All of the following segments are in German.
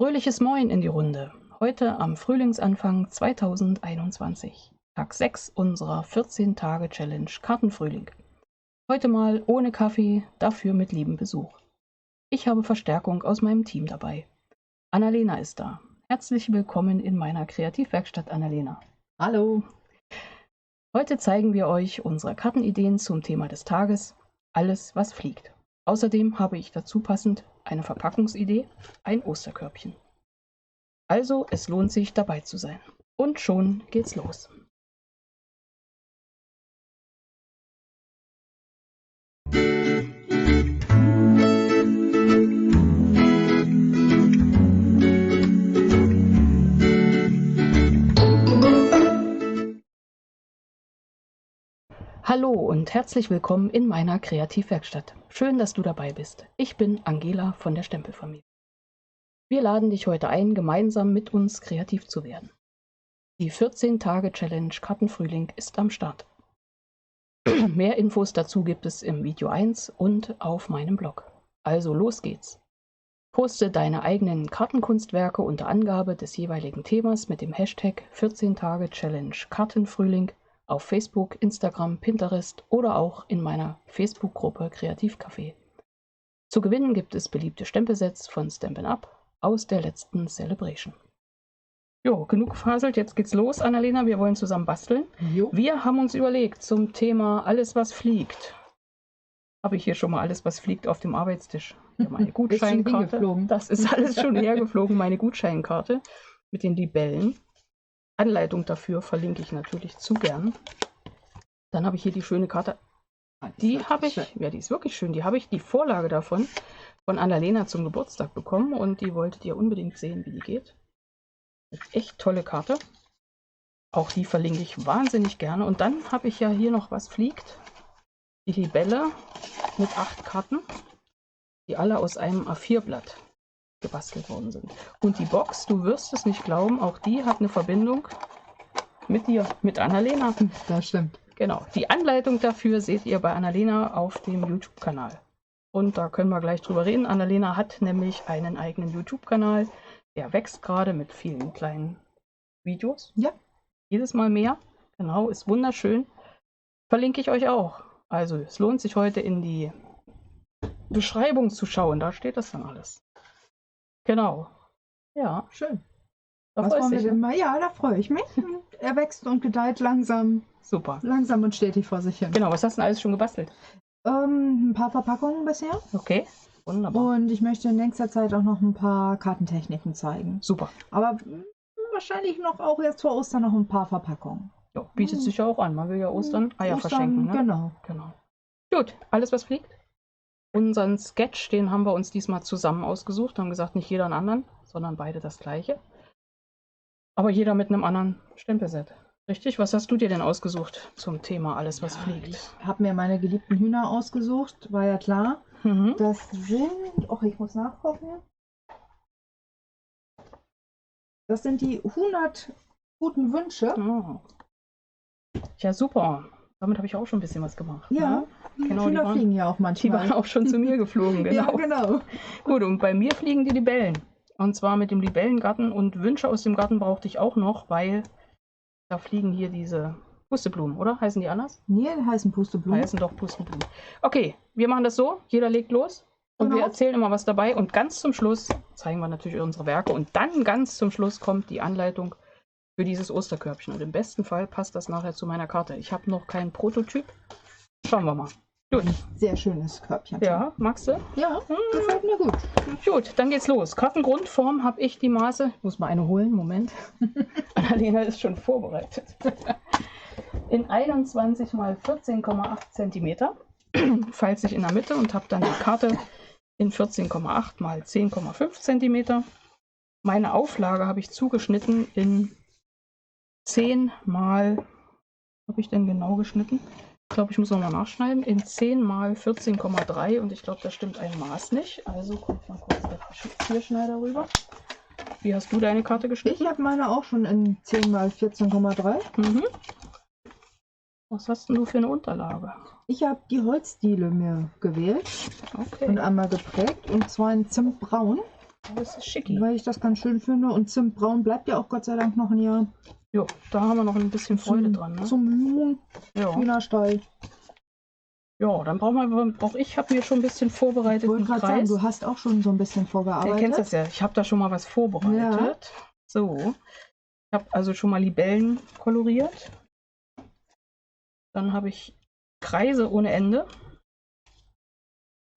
Fröhliches Moin in die Runde. Heute am Frühlingsanfang 2021. Tag 6 unserer 14-Tage-Challenge Kartenfrühling. Heute mal ohne Kaffee, dafür mit liebem Besuch. Ich habe Verstärkung aus meinem Team dabei. Annalena ist da. Herzlich willkommen in meiner Kreativwerkstatt, Annalena. Hallo. Heute zeigen wir euch unsere Kartenideen zum Thema des Tages, alles was fliegt. Außerdem habe ich dazu passend eine Verpackungsidee, ein Osterkörbchen. Also, es lohnt sich dabei zu sein. Und schon geht's los. Hallo und herzlich willkommen in meiner Kreativwerkstatt. Schön, dass du dabei bist. Ich bin Angela von der Stempelfamilie. Wir laden dich heute ein, gemeinsam mit uns kreativ zu werden. Die 14-Tage-Challenge Kartenfrühling ist am Start. Mehr Infos dazu gibt es im Video 1 und auf meinem Blog. Also los geht's. Poste deine eigenen Kartenkunstwerke unter Angabe des jeweiligen Themas mit dem Hashtag 14-Tage-Challenge Kartenfrühling auf Facebook, Instagram, Pinterest oder auch in meiner Facebook-Gruppe Kreativcafé. Zu gewinnen gibt es beliebte Stempelsets von Stampin' Up aus der letzten Celebration. Jo, genug gefaselt, jetzt geht's los, Annalena, wir wollen zusammen basteln. Jo. Wir haben uns überlegt zum Thema alles, was fliegt. Habe ich hier schon mal alles, was fliegt auf dem Arbeitstisch. Hier meine Gutscheinkarte. Das ist alles schon hergeflogen, meine Gutscheinkarte mit den Libellen. Anleitung dafür verlinke ich natürlich zu gern. Dann habe ich hier die schöne Karte. Die habe ich, ja, die ist wirklich schön. Die habe ich, die Vorlage davon, von Annalena zum Geburtstag bekommen und die wolltet ihr unbedingt sehen, wie die geht. Echt tolle Karte. Auch die verlinke ich wahnsinnig gerne. Und dann habe ich ja hier noch was fliegt. Die Libelle mit 8 Karten, die alle aus einem A4-Blatt gebastelt worden sind. Und die Box, du wirst es nicht glauben, auch die hat eine Verbindung mit dir, mit Annalena. Das stimmt. Genau, die Anleitung dafür seht ihr bei Annalena auf dem YouTube-Kanal. Und da können wir gleich drüber reden. Annalena hat nämlich einen eigenen YouTube-Kanal, der wächst gerade mit vielen kleinen Videos. Ja. Jedes Mal mehr. Genau, ist wunderschön. Verlinke ich euch auch. Also es lohnt sich heute in die Beschreibung zu schauen, da steht das dann alles. Genau. Ja. Schön. Da Was freust wollen wir dich. denn mal? Ja, da freue ich mich. Er wächst und gedeiht langsam. Super. Langsam und stetig vor sich hin. Genau, was hast du denn alles schon gebastelt? Ein paar Verpackungen bisher. Okay, wunderbar. Und ich möchte in nächster Zeit auch noch ein paar Kartentechniken zeigen. Super. Aber wahrscheinlich noch auch jetzt vor Ostern noch ein paar Verpackungen. Ja, bietet sich ja auch an. Man will ja Ostern Eier verschenken. Ne? Genau. Gut, alles was fliegt. Unseren Sketch, den haben wir uns diesmal zusammen ausgesucht. Haben gesagt, nicht jeder einen anderen, sondern beide das gleiche. Aber jeder mit einem anderen Stempelset. Richtig? Was hast du dir denn ausgesucht zum Thema alles, was fliegt? Ich habe mir meine geliebten Hühner ausgesucht, war ja klar. Mhm. Das sind, ich muss nachgucken. Das sind die 100 guten Wünsche. Oh. Ja, super. Damit habe ich auch schon ein bisschen was gemacht. Ja, ne? Genau, Hühner fliegen ja auch Die manchmal. waren auch schon zu mir geflogen, genau. Ja, genau. Gut, und bei mir fliegen die Libellen. Und zwar mit dem Libellengarten, und Wünsche aus dem Garten brauchte ich auch noch, weil da fliegen hier diese Pusteblumen, oder? Heißen die anders? Nee, die heißen Pusteblumen. Heißen doch Pusteblumen. Okay, wir machen das so. Jeder legt los. Und Genau. wir erzählen immer was dabei. Und ganz zum Schluss zeigen wir natürlich unsere Werke. Und dann ganz zum Schluss kommt die Anleitung für dieses Osterkörbchen. Und im besten Fall passt das nachher zu meiner Karte. Ich habe noch keinen Prototyp. Schauen wir mal. Gut. Sehr schönes Körbchen. Ja, magst du? Ja, gefällt mir gut. Gut, dann geht's los. Kartengrundform habe ich die Maße. Ich muss mal eine holen. Moment. Annalena ist schon vorbereitet. In 21 mal 14,8 cm falze ich in der Mitte und habe dann die Karte in 14,8 mal 10,5 cm. Meine Auflage habe ich zugeschnitten in 10 mal, habe ich denn genau geschnitten? Ich glaube, ich muss nochmal nachschneiden. In 10 mal 14,3 und ich glaube, da stimmt ein Maß nicht. Also kommt mal kurz der Vierschneider rüber. Wie hast du deine Karte geschnitten? Ich habe meine auch schon in 10 mal 14,3. Mhm. Was hast denn du für eine Unterlage? Ich habe die Holzdiele mir gewählt Okay. und einmal geprägt, und zwar in Zimtbraun. Das ist schicki. Weil ich das ganz schön finde. Und Zimtbraun bleibt ja auch Gott sei Dank noch ein Jahr. Jo, da haben wir noch ein bisschen Freude dran. Ne? Zum Hühnerstall. Ja, dann ich habe mir schon ein bisschen vorbereitet. Ich wollte gerade sagen, du hast auch schon so ein bisschen vorgearbeitet. Du kennst das ja. Ich habe da schon mal was vorbereitet. Ja. So. Ich habe also schon mal Libellen koloriert. Dann habe ich Kreise ohne Ende.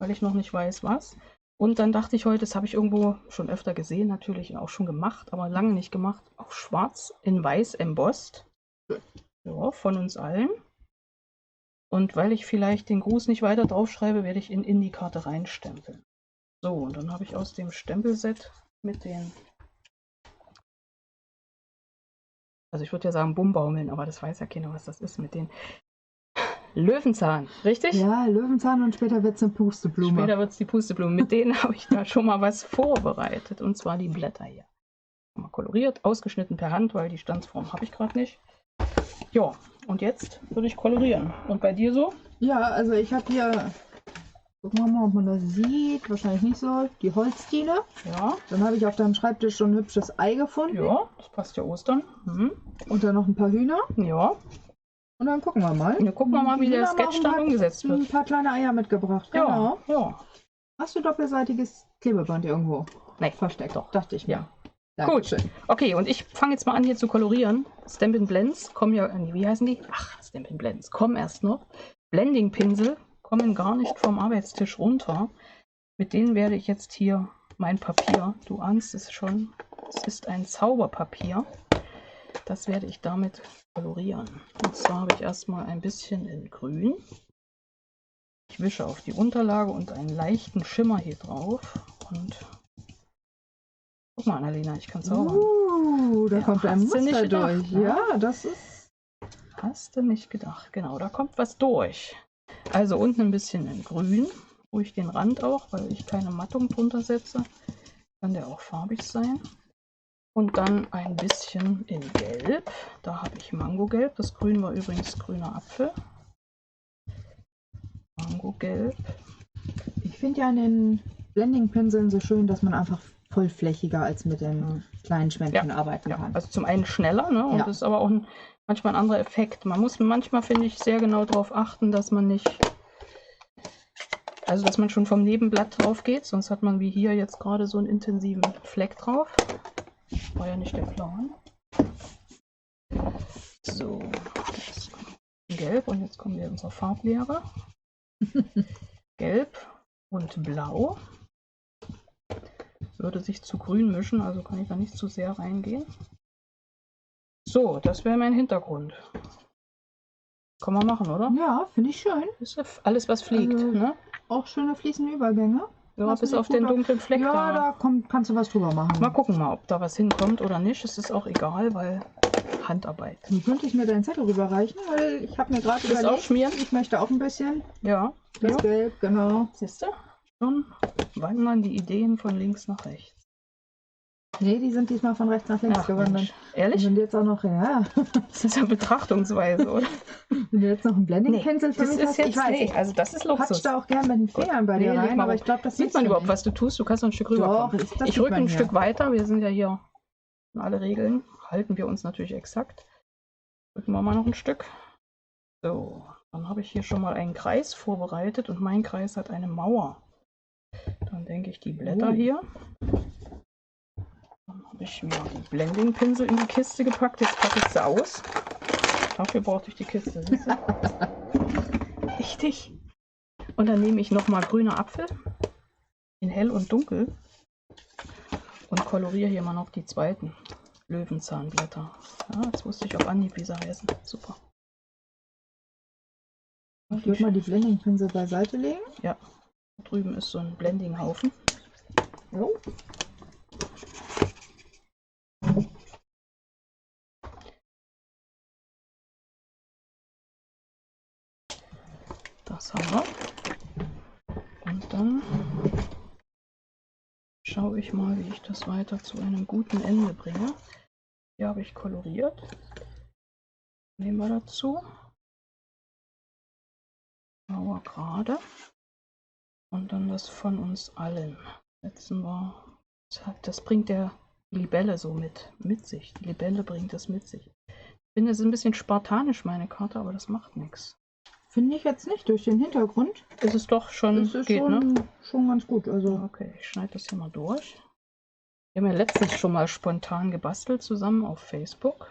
Weil ich noch nicht weiß, was. Und dann dachte ich heute, das habe ich irgendwo schon öfter gesehen, natürlich auch schon gemacht, aber lange nicht gemacht. Auf schwarz in weiß embossed. Ja, von uns allen. Und weil ich vielleicht den Gruß nicht weiter draufschreibe, werde ich in die Karte reinstempeln. So, und dann habe ich aus dem Stempelset mit den, also ich würde ja sagen Bumbaumeln, aber das weiß ja keiner, was das ist, mit den Löwenzahn, richtig? Ja, Löwenzahn und später wird es eine Pusteblume. Später wird es die Pusteblume. Mit denen habe ich da schon mal was vorbereitet, und zwar die Blätter hier. Mal koloriert, ausgeschnitten per Hand, weil die Stanzform habe ich gerade nicht. Ja, und jetzt würde ich kolorieren. Und bei dir so? Ja, also ich habe hier, gucken wir mal, ob man das sieht, wahrscheinlich nicht so, die Holzdiele. Ja. Dann habe ich auf deinem Schreibtisch schon ein hübsches Ei gefunden. Ja, das passt ja Ostern. Und dann noch ein paar Hühner. Ja. Und dann gucken wir mal. Ja, gucken wir mal, wie der Sketch dann umgesetzt wird. Ein paar kleine Eier mitgebracht, genau. Ja. Hast du doppelseitiges Klebeband irgendwo? Nein. Versteckt, doch, dachte ich mir. Ja. Gut, okay, und ich fange jetzt mal an hier zu kolorieren. Stampin' Blends kommen ja, wie heißen die? Ach, Stampin' Blends kommen erst noch. Blending Pinsel kommen gar nicht vom Arbeitstisch runter. Mit denen werde ich jetzt hier mein Papier, du ahnst es schon, es ist ein Zauberpapier. Das werde ich damit kolorieren. Und zwar habe ich erstmal ein bisschen in Grün. Ich wische auf die Unterlage und einen leichten Schimmer hier drauf. Und guck mal, Annalena, ich kann zaubern. Da kommt ein Muster durch. Ne? Ja, das ist... Hast du nicht gedacht. Genau, da kommt was durch. Also unten ein bisschen in Grün, ruhig den Rand auch, weil ich keine Mattung drunter setze. Kann der auch farbig sein. Und dann ein bisschen in Gelb. Da habe ich Mangogelb. Das Grün war übrigens grüner Apfel. Mangogelb. Ich finde ja an den Blending-Pinseln so schön, dass man einfach vollflächiger als mit den kleinen Schwämmchen arbeiten kann. Also zum einen schneller, ne? Und das ist aber auch manchmal ein anderer Effekt. Man muss manchmal, finde ich, sehr genau darauf achten, dass man nicht, also dass man schon vom Nebenblatt drauf geht, sonst hat man wie hier jetzt gerade so einen intensiven Fleck drauf. War ja nicht der Plan. So, jetzt kommt Gelb und jetzt kommen wir unserer Farblehre. Gelb und Blau. Würde sich zu grün mischen, also kann ich da nicht zu sehr reingehen. So, das wäre mein Hintergrund. Kann man machen, oder? Ja, finde ich schön. Das ist alles, was fliegt, also, ne? Auch schöne fließende Übergänge. Ja, bis auf den dunklen Fleck da. Ja, da kannst du was drüber machen. Mal gucken mal, ob da was hinkommt oder nicht. Es ist auch egal, weil Handarbeit. Dann könnte ich mir deinen Zettel rüberreichen, weil ich habe mir gerade überlegt, aufschmieren? Ich möchte auch ein bisschen. Ja. Das Gelb, genau. Siehst du? Schon wandern die Ideen von links nach rechts. Nee, die sind diesmal von rechts nach links gewandert. Mensch. Ehrlich? Und jetzt auch noch, ja. Das ist ja Betrachtungsweise, oder? Wenn du jetzt noch einen Blending-Pinsel für mich hast, ich weiß, also das ist Luxus. Patsch da auch gern mit den Fingern bei dir rein, aber ich glaube, das sieht man überhaupt, was du tust. Du kannst noch ein Stück rüber. Ich rücke ein Stück weiter. Wir sind ja hier in alle Regeln. Halten wir uns natürlich exakt. Rücken wir mal noch ein Stück. So, dann habe ich hier schon mal einen Kreis vorbereitet und mein Kreis hat eine Mauer. Dann denke ich die Blätter hier. Dann habe ich mir die Blending-Pinsel in die Kiste gepackt. Jetzt packe ich sie aus. Dafür brauchte ich die Kiste. Siehst du? Richtig. Und dann nehme ich nochmal grüner Apfel in hell und dunkel und koloriere hier mal noch die zweiten Löwenzahnblätter. Ja, jetzt wusste ich auf Anhieb, wie sie heißen. Super. Ich würde mal die Blending-Pinsel beiseite legen. Ja, da drüben ist so ein Blending-Haufen. Oh. Das haben wir. Und dann schaue ich mal, wie ich das weiter zu einem guten Ende bringe. Hier habe ich koloriert. Nehmen wir dazu. Mauer gerade. Und dann das von uns allen. Setzen wir Das bringt der Libelle so mit sich. Die Libelle bringt das mit sich. Ich finde, es ist ein bisschen spartanisch, meine Karte, aber das macht nichts. Finde ich jetzt nicht. Durch den Hintergrund ist es doch schon, schon ganz gut. Also. Okay, ich schneide das hier mal durch. Wir haben ja letztens schon mal spontan gebastelt zusammen auf Facebook.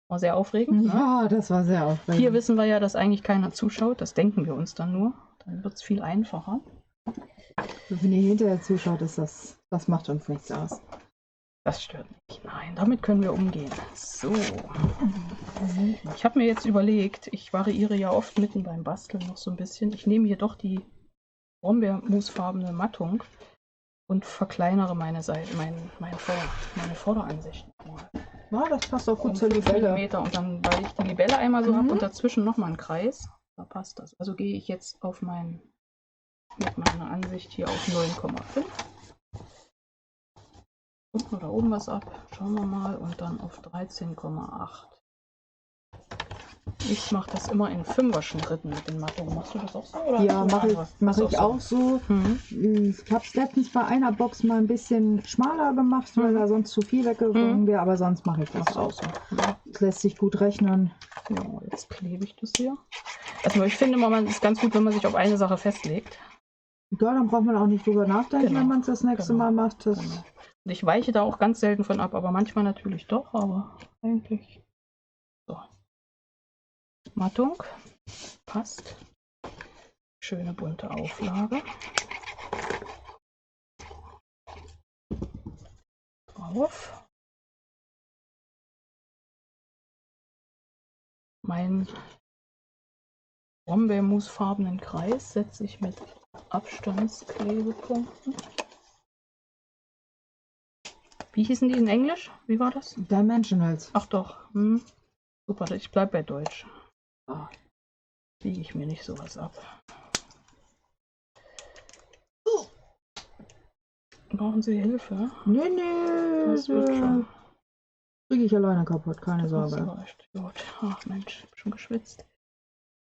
War sehr aufregend. Ja, ne? Das war sehr aufregend. Hier wissen wir ja, dass eigentlich keiner zuschaut. Das denken wir uns dann nur. Dann wird es viel einfacher. Wenn ihr hinterher zuschaut, ist das macht uns nichts aus. Das stört nicht. Nein, damit können wir umgehen. So. Ich habe mir jetzt überlegt, ich variiere ja oft mitten beim Basteln noch so ein bisschen. Ich nehme hier doch die Brombeermusfarbene Mattung und verkleinere meine Vorderansicht nochmal. Ja, das passt auch gut zur Libelle. Und dann, weil ich die Libelle einmal so habe und dazwischen nochmal einen Kreis, da passt das. Also gehe ich jetzt auf mit meiner Ansicht hier auf 9,5. Unten oder oben was ab, schauen wir mal, und dann auf 13,8. Ich mache das immer in 5er-Schritten mit den Mattungen. Machst du das auch so? Oder ja, mache ich auch so. Ich habe es letztens bei einer Box mal ein bisschen schmaler gemacht, weil da sonst zu viel weggegangen wäre, aber sonst mache ich das auch so. Das lässt sich gut rechnen. Ja, jetzt klebe ich das hier. Also ich finde immer, es ist ganz gut, wenn man sich auf eine Sache festlegt. Ja, dann braucht man auch nicht drüber nachdenken, wenn man es das nächste Mal macht. Und ich weiche da auch ganz selten von ab, aber manchmal natürlich doch, aber eigentlich so. Mattung passt. Schöne bunte Auflage. Drauf. Mein Brombeermusfarbenen Kreis setze ich mit Abstandsklebepunkten. Wie hießen die in Englisch? Wie war das? Dimensionals. Ach doch. Super, ich bleibe bei Deutsch. Biege ich mir nicht sowas ab. Brauchen Sie Hilfe? Nee. Das wird schon. Kriege ich alleine kaputt, keine Sorge. Das reicht. Gut. Ach Mensch, ich habe schon geschwitzt.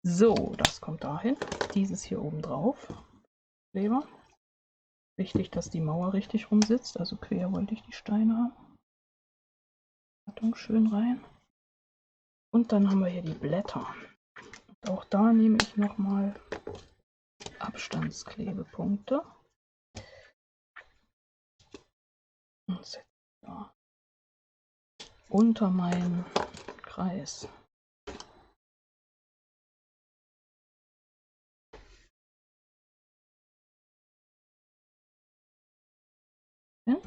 So, das kommt dahin. Dieses hier oben drauf. Kleber. Wichtig, dass die Mauer richtig rum sitzt. Also quer wollte ich die Steine haben. Mattung schön rein. Und dann haben wir hier die Blätter. Und auch da nehme ich nochmal Abstandsklebepunkte. Und setze da unter meinen Kreis. Ja.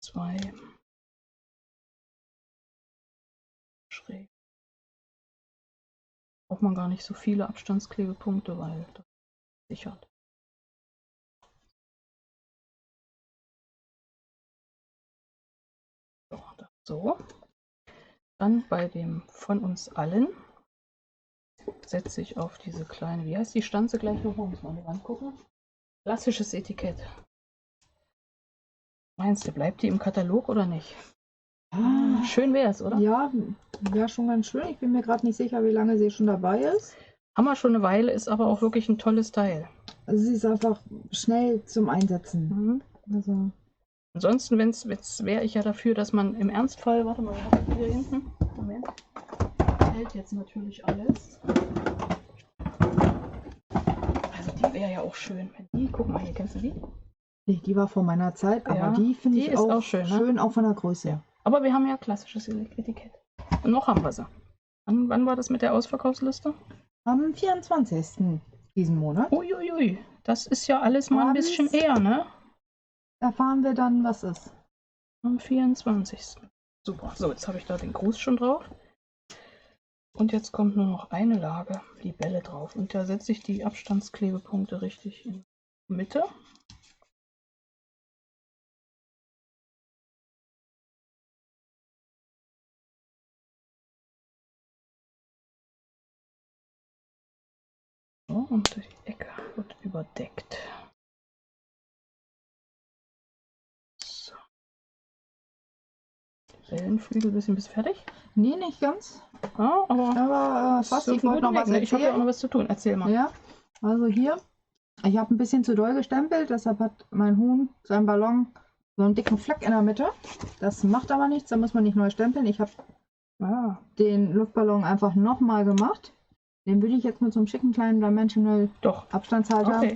2 schräg. Braucht man gar nicht so viele Abstandsklebepunkte, weil das sichert. So. Dann bei dem von uns allen setze ich auf diese kleine, wie heißt die Stanze gleich nochmal, muss man mal angucken. Klassisches Etikett. Meinst du, bleibt die im Katalog oder nicht? Schön wäre es, oder? Ja, wäre schon ganz schön. Ich bin mir gerade nicht sicher, wie lange sie schon dabei ist. Haben wir schon eine Weile, ist aber auch wirklich ein tolles Teil. Also sie ist einfach schnell zum Einsetzen. Also. Ansonsten wäre ich ja dafür, dass man im Ernstfall, warte mal, was habe ich hier hinten? Moment. Hält jetzt natürlich alles. Also die wäre ja auch schön. Guck mal, hier kennst du die? Die war vor meiner Zeit, aber die finde ich auch schön, ne? Auch von der Größe. Ja. Aber wir haben ja klassisches Etikett. Und noch haben wir sie. Wann war das mit der Ausverkaufsliste? Am 24. diesen Monat. Uiuiui, das ist ja alles mal ein bisschen eher, ne? Erfahren wir dann, was ist. Am 24. Super. So, jetzt habe ich da den Gruß schon drauf. Und jetzt kommt nur noch eine Lage Libelle drauf. Und da setze ich die Abstandsklebepunkte richtig in die Mitte. So, und die Ecke wird überdeckt. So. Wellenflügel, bist du fertig? Nee, nicht ganz. Ja, aber fast. Ich wollte noch was erzählen. Ich habe ja auch noch was zu tun. Erzähl mal. Ja, also hier Ich habe ein bisschen zu doll gestempelt, deshalb hat mein Huhn, sein Ballon, so einen dicken Fleck in der Mitte. Das macht aber nichts, da muss man nicht neu stempeln. Ich habe den Luftballon einfach nochmal gemacht. Den würde ich jetzt mit so einem schicken kleinen Dimensional Abstandshalter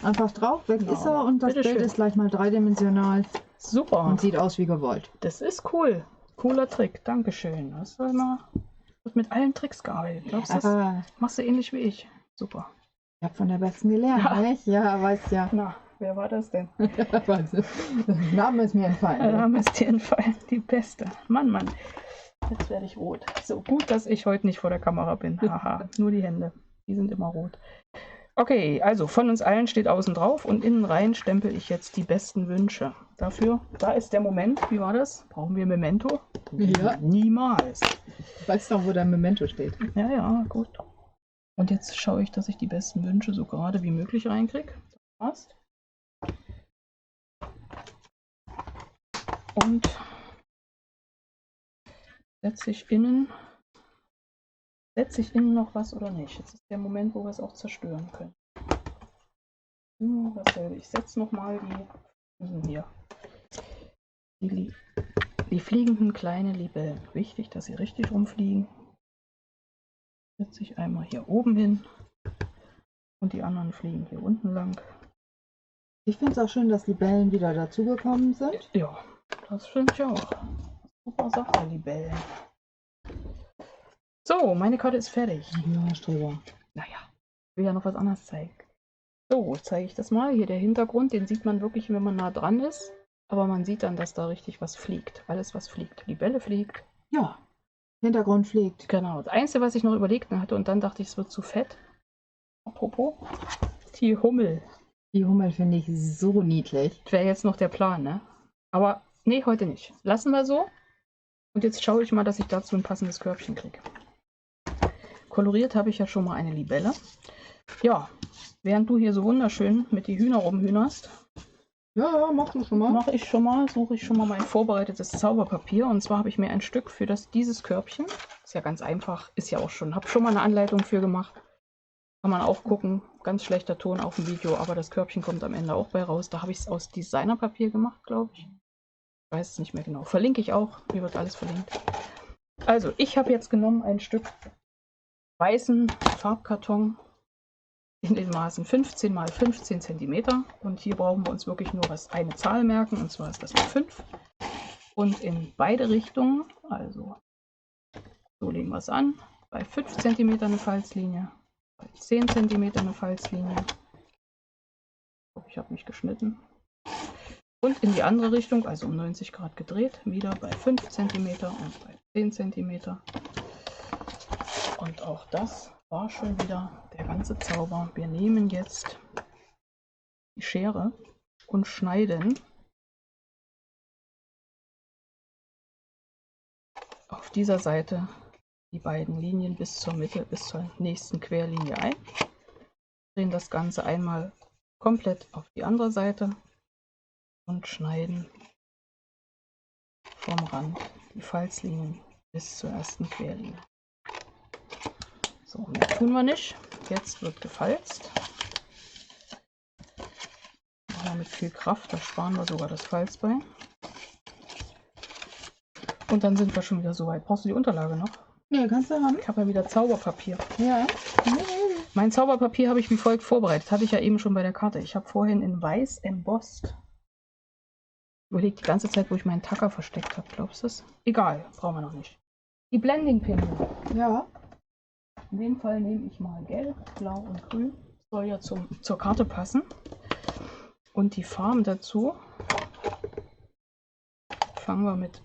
einfach drauf. Weg ist er und das Bild ist gleich mal dreidimensional. Super. Und sieht aus wie gewollt. Das ist cool. Cooler Trick. Dankeschön. Hast du immer mit allen Tricks gearbeitet. Glaubst du, das machst du ähnlich wie ich. Super. Ich habe von der Besten gelernt, nicht? Ja, weißt ja. Na, wer war das denn? Der Name ist mir entfallen. Der Name ist dir entfallen. Die Beste. Mann, Mann. Jetzt werde ich rot. So gut, dass ich heute nicht vor der Kamera bin. Haha, nur die Hände. Die sind immer rot. Okay, also von uns allen steht außen drauf und innen rein stempel ich jetzt die besten Wünsche. Dafür, da ist der Moment. Wie war das? Brauchen wir Memento? Ja. Niemals. Weißt du, wo dein Memento steht? Ja, ja, gut. Und jetzt schaue ich, dass ich die besten Wünsche so gerade wie möglich reinkriege. Passt. Und setze ich innen noch was oder nicht? Jetzt ist der Moment, wo wir es auch zerstören können. Ich setze nochmal hier. Die fliegenden kleinen Libellen. Wichtig, dass sie richtig rumfliegen. Setze ich einmal hier oben hin und die anderen fliegen hier unten lang. Ich finde es auch schön, dass Libellen wieder dazugekommen sind. Ja, das finde ich auch. Super Sache, Libellen. So, meine Karte ist fertig. Ja, Streber. Naja, ich will ja noch was anderes zeigen. So, zeige ich das mal. Hier der Hintergrund, den sieht man wirklich, wenn man nah dran ist. Aber man sieht dann, dass da richtig was fliegt. Alles, was fliegt. Libelle fliegt. Ja, Hintergrund fliegt. Genau. Das Einzige, was ich noch überlegt hatte, und dann dachte ich, es wird zu fett. Apropos, die Hummel. Die Hummel finde ich so niedlich. Das wäre jetzt noch der Plan, ne? Aber nee, heute nicht. Lassen wir so. Und jetzt schaue ich mal, dass ich dazu ein passendes Körbchen kriege. Koloriert habe ich ja schon mal eine Libelle. Ja, während du hier so wunderschön mit die Hühner rumhühnerst, ja, mach du schon mal. Suche ich schon mal mein vorbereitetes Zauberpapier. Und zwar habe ich mir ein Stück für dieses Körbchen. Ist ja ganz einfach, ist ja auch schon. Habe schon mal eine Anleitung für gemacht. Kann man auch gucken. Ganz schlechter Ton auf dem Video, aber das Körbchen kommt am Ende auch bei raus. Da habe ich es aus Designerpapier gemacht, glaube ich. Ich weiß es nicht mehr genau. Verlinke ich auch. Hier wird alles verlinkt. Also, ich habe jetzt genommen ein Stück weißen Farbkarton in den Maßen 15 x 15 cm. Und hier brauchen wir uns wirklich nur eine Zahl merken, und zwar ist das die 5. Und in beide Richtungen, also so legen wir es an, bei 5 cm eine Falzlinie, bei 10 cm eine Falzlinie. Ich habe mich geschnitten. Und in die andere Richtung, also um 90 Grad gedreht, wieder bei 5 cm und bei 10 cm. Und auch das war schon wieder der ganze Zauber. Wir nehmen jetzt die Schere und schneiden auf dieser Seite die beiden Linien bis zur Mitte, bis zur nächsten Querlinie ein. Drehen das Ganze einmal komplett auf die andere Seite und schneiden vom Rand die Falzlinien bis zur ersten Querlinie. So, mehr tun wir nicht. Jetzt wird gefalzt. Mit viel Kraft, da sparen wir sogar das Falzbein. Und dann sind wir schon wieder soweit. Brauchst du die Unterlage noch? Nee, kannst du haben. Ich habe ja wieder Zauberpapier. Ja. Mein Zauberpapier habe ich wie folgt vorbereitet. Hatte ich ja eben schon bei der Karte. Ich habe vorhin in weiß embossed. Überlegt die ganze Zeit, wo ich meinen Tacker versteckt habe. Glaubst du das? Egal, brauchen wir noch nicht. Die Blending-Pinsel. Ja. In dem Fall nehme ich mal Gelb, Blau und Grün. Soll ja zur Karte passen. Und die Farben dazu fangen wir mit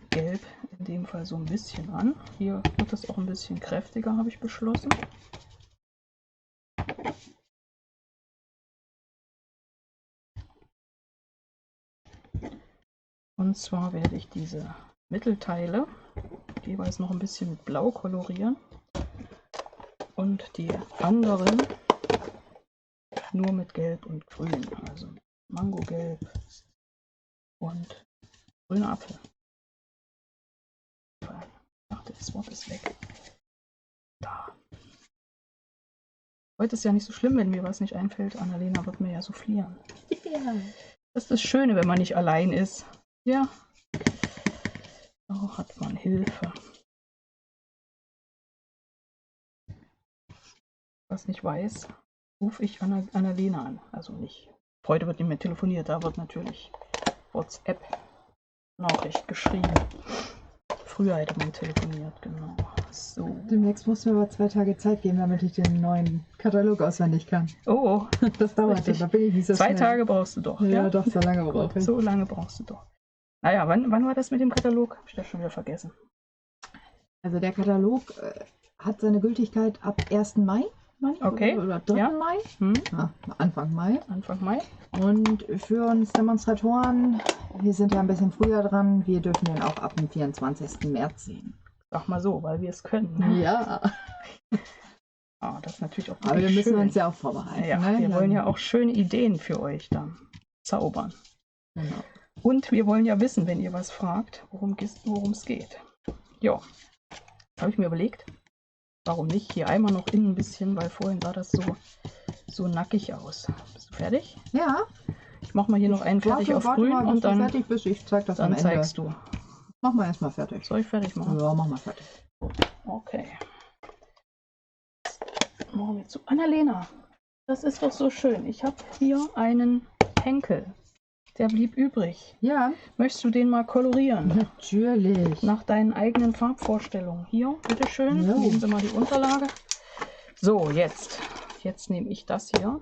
Gelb in dem Fall so ein bisschen an. Hier wird das auch ein bisschen kräftiger, habe ich beschlossen. Und zwar werde ich diese Mittelteile jeweils noch ein bisschen mit Blau kolorieren und die anderen nur mit Gelb und Grün, also Mangogelb und grüner Apfel. Ach, das Wort ist weg. Da. Heute ist ja nicht so schlimm, wenn mir was nicht einfällt. Annalena wird mir ja soufflieren. Ja. Das ist das Schöne, wenn man nicht allein ist. Ja. So hat man Hilfe. Was nicht weiß, rufe ich Annalena an. Also nicht. Heute wird nicht mehr telefoniert, da wird natürlich WhatsApp-Nachricht geschrieben. Früher hätte man telefoniert, genau. So. Demnächst musst du mir aber 2 Tage Zeit geben, damit ich den neuen Katalog auswendig kann. Oh, das dauert, da bin ich nicht so 2 schnell. Tage brauchst du doch. Ja, doch, so lange brauche ich. So lange brauchst du doch. Naja, wann war das mit dem Katalog? Hab ich das schon wieder vergessen. Also der Katalog hat seine Gültigkeit ab 1. Mai. Okay. Oder 3. Mai. Anfang Mai. Anfang Mai. Und für uns Demonstratoren, wir sind ja ein bisschen früher dran, wir dürfen den auch ab dem 24. März sehen. Sag mal so, weil wir es können. Ne? Ja. Das ist natürlich auch aber wir müssen schön. Uns ja auch vorbereiten. Ja, ne? Wir wollen ja auch schöne Ideen für euch dann zaubern. Genau. Und wir wollen ja wissen, wenn ihr was fragt, worum es geht. Ja, habe ich mir überlegt. Warum nicht? Hier einmal noch innen ein bisschen, weil vorhin sah das so nackig aus. Bist du fertig? Ja. Ich mache mal hier noch einen fertig auf grün mal, und dann, fertig bist. Ich zeig das dann am Ende. Zeigst du. Mach mal erstmal fertig. Soll ich fertig machen? Ja, mach mal fertig. Okay. Machen wir zu Annalena. Das ist doch so schön. Ich habe hier einen Henkel. Der blieb übrig. Ja. Möchtest du den mal kolorieren? Natürlich. Nach deinen eigenen Farbvorstellungen. Hier, bitteschön. Ja. Nehmen Sie mal die Unterlage. So, jetzt. Jetzt nehme ich das hier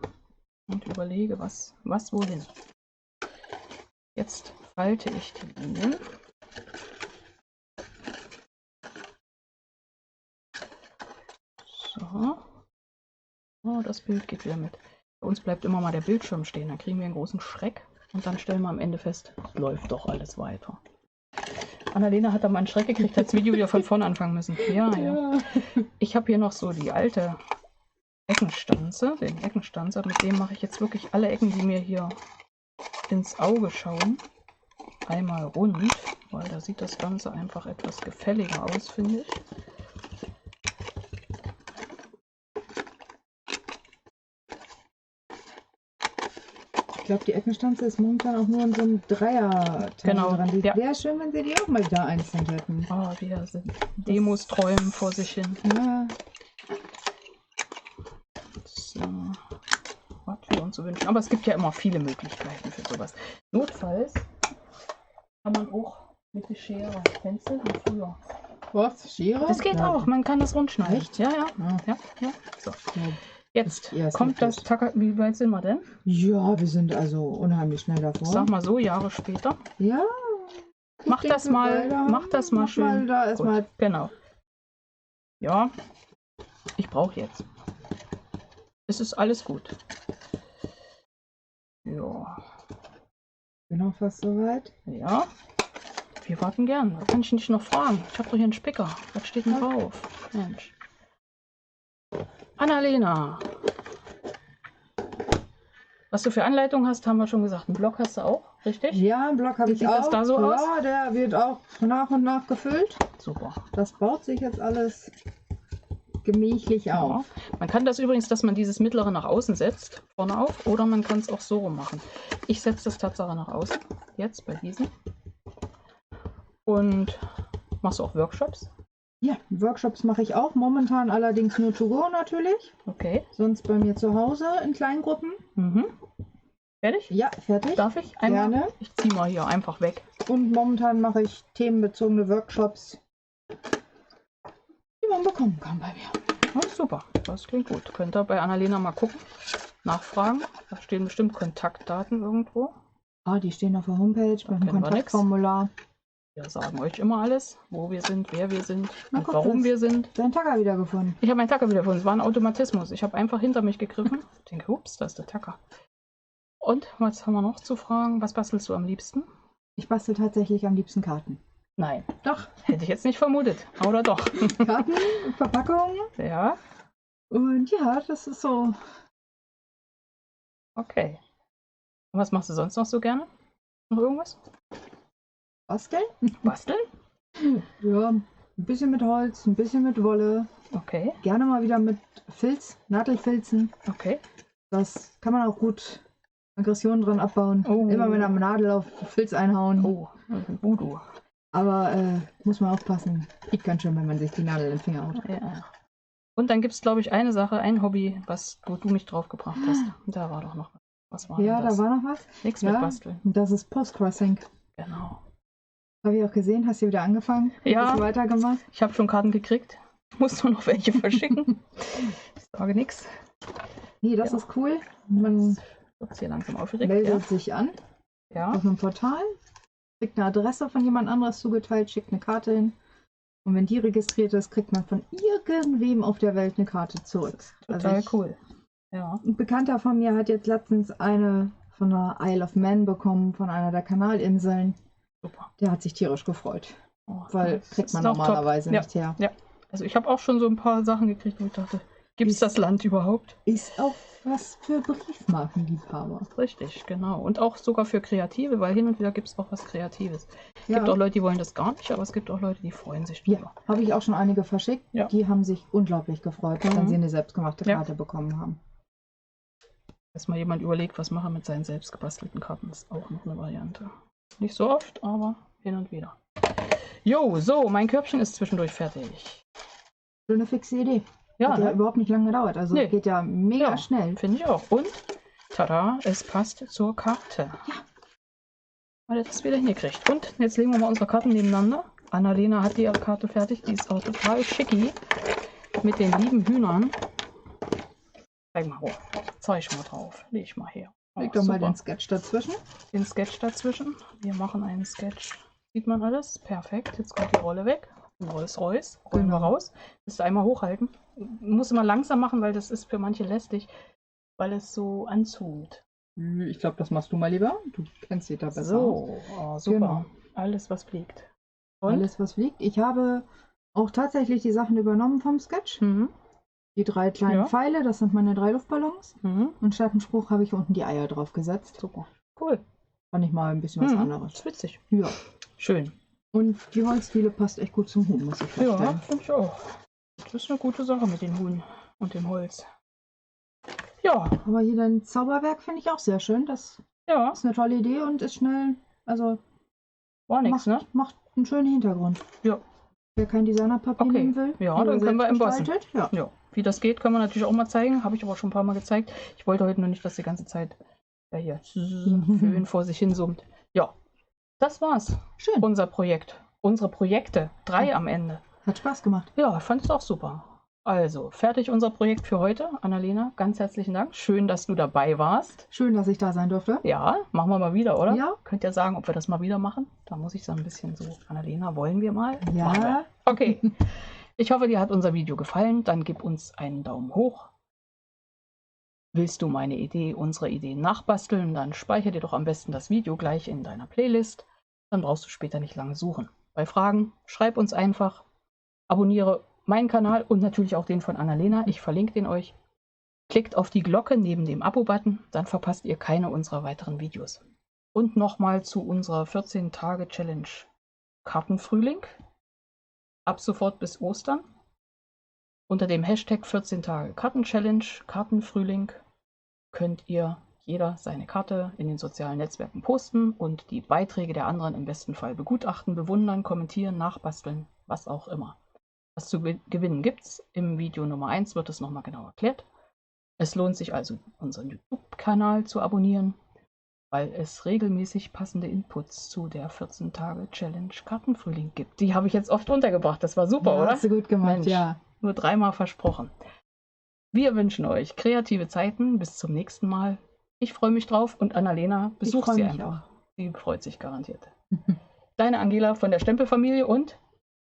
und überlege, was wohin. Jetzt falte ich die Linien. So. Oh, das Bild geht wieder mit. Bei uns bleibt immer mal der Bildschirm stehen. Dann kriegen wir einen großen Schreck. Und dann stellen wir am Ende fest, läuft doch alles weiter. Annalena hat da mal einen Schreck gekriegt, hat das Video wieder von vorne anfangen müssen. Ja. Ich habe hier noch so die alte Eckenstanze, den Eckenstanzer. Mit dem mache ich jetzt wirklich alle Ecken, die mir hier ins Auge schauen, einmal rund, weil da sieht das Ganze einfach etwas gefälliger aus, finde ich. Ich glaube, die Eckenstanze ist momentan auch nur in so einem Dreier-Teil dran. Wäre schön, wenn sie die auch mal wieder einzeln hätten. Oh, wir sind Demos träumen vor sich hin. Ja. So. Was wir uns so wünschen. Aber es gibt ja immer viele Möglichkeiten für sowas. Notfalls kann man auch mit der Schere, kennst du, wie früher. Was? Schere? Das geht auch, man kann das rund schneiden. Echt? Ja. So. Jetzt kommt das Tacker. Wie weit sind wir denn? Ja, wir sind also unheimlich schnell davor. Sag mal so, Jahre später. Ja. Mach das mal schön. Mal da erstmal. Genau. Ja, ich brauche jetzt. Es ist alles gut. Ja. Bin auch fast soweit. Ja. Wir warten gern. Da kann ich dich noch fragen. Ich habe doch hier einen Spicker. Was steht denn drauf? Mensch. Annalena. Was du für Anleitungen hast, haben wir schon gesagt. Einen Block hast du auch, richtig? Ja, einen Block habe ich auch. Wie sieht das da so aus? Ja, der wird auch nach und nach gefüllt. Super. Das baut sich jetzt alles gemächlich auf. Man kann das übrigens, dass man dieses mittlere nach außen setzt, vorne auf, oder man kann es auch so rum machen. Ich setze das Tatsache nach außen, jetzt bei diesen. Und machst du auch Workshops? Ja, Workshops mache ich auch. Momentan allerdings nur to go natürlich. Okay. Sonst bei mir zu Hause in kleinen Gruppen. Mhm. Fertig? Ja, fertig. Darf ich? Einmal? Gerne. Ich ziehe mal hier einfach weg. Und momentan mache ich themenbezogene Workshops, die man bekommen kann bei mir. Oh, super, das klingt gut. Könnt ihr bei Annalena mal gucken, nachfragen. Da stehen bestimmt Kontaktdaten irgendwo. Ah, die stehen auf der Homepage mit dem Kontaktformular. Wir sagen euch immer alles, wo wir sind, wer wir sind und guck, warum wir sind. Dein Tacker wiedergefunden. Ich habe meinen Tacker wiedergefunden. Es war ein Automatismus. Ich habe einfach hinter mich gegriffen. Ich denke, ups, da ist der Tacker. Und was haben wir noch zu fragen? Was bastelst du am liebsten? Ich bastel tatsächlich am liebsten Karten. Nein. Doch. Hätte ich jetzt nicht vermutet. Oder doch? Karten, Verpackungen. Ja. Und ja, das ist so. Okay. Und was machst du sonst noch so gerne? Noch irgendwas? Basteln? Basteln? Ja, Ein bisschen mit Holz, ein bisschen mit Wolle. Okay. Gerne mal wieder mit Filz, Nadelfilzen. Okay. Das kann man auch gut Aggressionen dran abbauen. Oh. Immer mit einer Nadel auf Filz einhauen. Oh, Voodoo. Aber muss man aufpassen. Piekt ganz schön, wenn man sich die Nadel in den Finger haut. Ja. Und dann gibt es, glaube ich, eine Sache, ein Hobby, wo du mich drauf gebracht hast. Da war doch noch was. Was war ja, das? Da war noch was. Nichts mit Basteln. Das ist Postcrossing. Genau. Habe ich auch gesehen. Hast du wieder angefangen? Ja. Hast du weitergemacht? Ich habe schon Karten gekriegt. Ich muss nur noch welche verschicken. Ich sage nichts. Nee, das ist cool. Man wird hier langsam aufgeregt. Meldet sich an. Ja. Auf einem Portal. Kriegt eine Adresse von jemand anderes zugeteilt, schickt eine Karte hin. Und wenn die registriert ist, kriegt man von irgendwem auf der Welt eine Karte zurück. Total cool. Ja. Ein Bekannter von mir hat jetzt letztens eine von der Isle of Man bekommen, von einer der Kanalinseln. Super. Der hat sich tierisch gefreut. Oh, weil kriegt man normalerweise nicht her. Ja. Also ich habe auch schon so ein paar Sachen gekriegt, wo ich dachte, gibt es das Land überhaupt? Ist auch was für Briefmarkenliebhaber. Richtig, genau. Und auch sogar für Kreative, weil hin und wieder gibt es auch was Kreatives. Es gibt auch Leute, die wollen das gar nicht, aber es gibt auch Leute, die freuen sich drüber. Ja, habe ich auch schon einige verschickt. Ja. Die haben sich unglaublich gefreut, wenn sie eine selbstgemachte Karte bekommen haben. Dass mal jemand überlegt, was mache mit seinen selbst gebastelten Karten, ist auch noch eine Variante. Nicht so oft, aber hin und wieder. Jo, so, mein Körbchen ist zwischendurch fertig. Schöne fixe Idee. Ja, hat ja überhaupt nicht lange gedauert. Also geht ja mega schnell. Finde ich auch. Und, tada, es passt zur Karte. Ja. Weil er das wieder hingekriegt. Und jetzt legen wir mal unsere Karten nebeneinander. Annalena hat die Karte fertig. Die ist auch total schicki. Mit den lieben Hühnern. Zeig mal hoch. Zeig mal drauf. Leg ich mal her. Leg doch mal den Sketch dazwischen. Den Sketch dazwischen. Wir machen einen Sketch. Sieht man alles? Perfekt. Jetzt kommt die Rolle weg. Rolls-Royce. Rollen wir raus. Das einmal hochhalten. Muss immer langsam machen, weil das ist für manche lästig, weil es so anzoomt. Ich glaube, das machst du mal lieber. Du kennst sie da besser. So, super. Genau. Alles, was fliegt. Und? Alles, was fliegt. Ich habe auch tatsächlich die Sachen übernommen vom Sketch. Die 3 kleinen Pfeile, das sind meine 3 Luftballons. Und statt dem Spruch habe ich unten die Eier drauf gesetzt. Super. Cool. Fand ich mal ein bisschen was anderes. Das ist witzig. Ja. Schön. Und die Holzdiele passt echt gut zum Huhn, muss ich feststellen. Ja, finde ich auch. Das ist eine gute Sache mit den Huhn und dem Holz. Ja. Aber hier dein Zauberwerk finde ich auch sehr schön. Das ist eine tolle Idee und ist schnell, also war nichts, ne? Macht einen schönen Hintergrund. Ja. Wer kein Designerpapier nehmen will. Ja, dann können wir embossen. Ja. Wie das geht, können wir natürlich auch mal zeigen. Habe ich aber schon ein paar Mal gezeigt. Ich wollte heute nur nicht, dass die ganze Zeit hier Föhn vor sich hin summt. Ja. Das war's. Schön. Unser Projekt. Unsere Projekte. 3 am Ende. Hat Spaß gemacht. Ja, ich fand es auch super. Also, fertig unser Projekt für heute. Annalena, ganz herzlichen Dank. Schön, dass du dabei warst. Schön, dass ich da sein durfte. Ja, machen wir mal wieder, oder? Ja. Könnt ihr sagen, ob wir das mal wieder machen? Da muss ich so ein bisschen so, Annalena, wollen wir mal? Ja. Wir. Okay. Ich hoffe, dir hat unser Video gefallen. Dann gib uns einen Daumen hoch. Willst du meine Idee, unsere Ideen nachbasteln, dann speichere dir doch am besten das Video gleich in deiner Playlist. Dann brauchst du später nicht lange suchen. Bei Fragen, schreib uns einfach. Abonniere meinen Kanal und natürlich auch den von Annalena. Ich verlinke den euch. Klickt auf die Glocke neben dem Abo-Button, dann verpasst ihr keine unserer weiteren Videos. Und nochmal zu unserer 14-Tage-Challenge Kartenfrühling. Ab sofort bis Ostern. Unter dem Hashtag 14-Tage-Karten-Challenge, Kartenfrühling, könnt ihr jeder seine Karte in den sozialen Netzwerken posten und die Beiträge der anderen im besten Fall begutachten, bewundern, kommentieren, nachbasteln, was auch immer. Was zu gewinnen gibt's. Im Video Nummer 1 wird es nochmal genau erklärt. Es lohnt sich also, unseren YouTube-Kanal zu abonnieren, weil es regelmäßig passende Inputs zu der 14-Tage-Challenge Kartenfrühling gibt. Die habe ich jetzt oft untergebracht. Das war super, oder? Hast du gut gemacht, Mensch, ja. Nur 3-mal versprochen. Wir wünschen euch kreative Zeiten. Bis zum nächsten Mal. Ich freue mich drauf und Annalena besucht sie einfach. Sie freut sich garantiert. Deine Angela von der Stempelfamilie und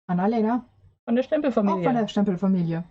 Annalena von der Stempelfamilie. Auch von der Stempelfamilie.